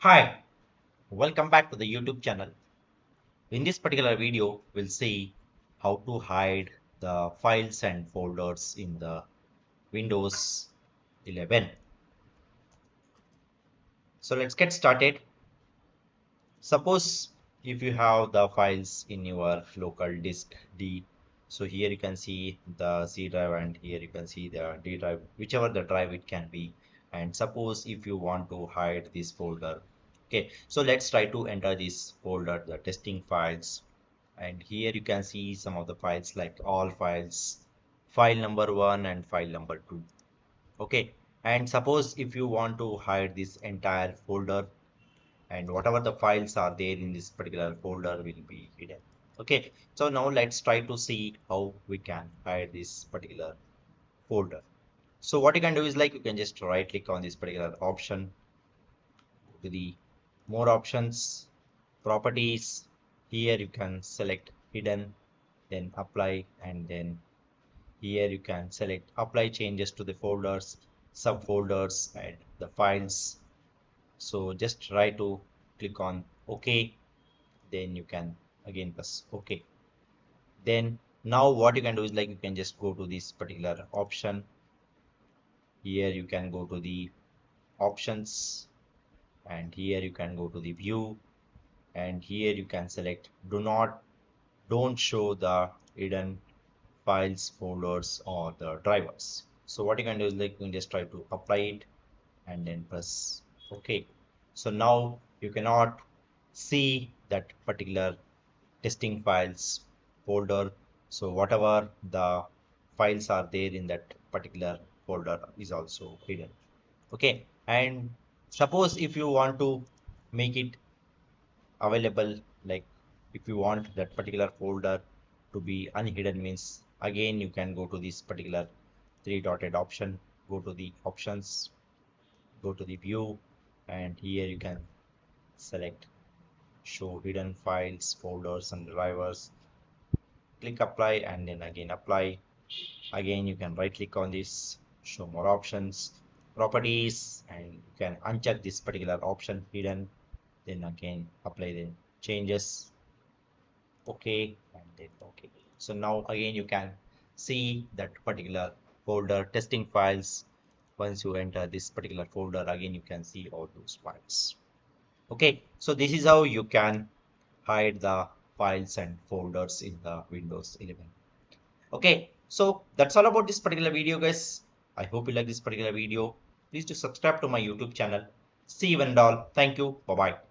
Hi, welcome back to the YouTube channel. In this particular video, we'll see how to hide the files and folders in the Windows 11. So let's get started. Suppose if you have the files in your local disk D, so here you can see the C drive and here you can see the D drive, whichever the drive it can be. And suppose if you want to hide this folder, okay, so let's try to enter this folder, the testing files. And here you can see some of the files like all files, file number 1 and file number 2. Okay, and suppose if you want to hide this entire folder, and whatever the files are there in this particular folder will be hidden. Okay, so now let's try to see how we can hide this particular folder. So what you can do is like you can just right click on this particular option, go to the more options, properties. Here you can select hidden, then apply, and then here you can select apply changes to the folders, subfolders, and the files. So just try to click on OK, then you can again press OK. Then now what you can do is like you can just go to this particular option. Here you can go to the options, and here you can go to the view, and here you can select don't show the hidden files, folders, or the drivers. So what you can do is like you can just try to apply it and then press OK. So now you cannot see that particular testing files folder. So whatever the files are there in that particular folder is also hidden. Okay, and suppose if you want to make it available, like if you want that particular folder to be unhidden, means again you can go to this particular three dotted option, go to the options, go to the view, and here you can select show hidden files, folders, and drivers. Click apply and then again apply. Again you can right click on this, show more options, properties, and you can uncheck this particular option hidden, then again apply the changes, okay, and then okay. So now again you can see that particular folder testing files. Once you enter this particular folder, again you can see all those files. Okay, so this is how you can hide the files and folders in the Windows 11. Okay, so that's all about this particular video, guys. I hope you like this particular video. Please do subscribe to my YouTube channel. See you and all. Thank you. Bye bye.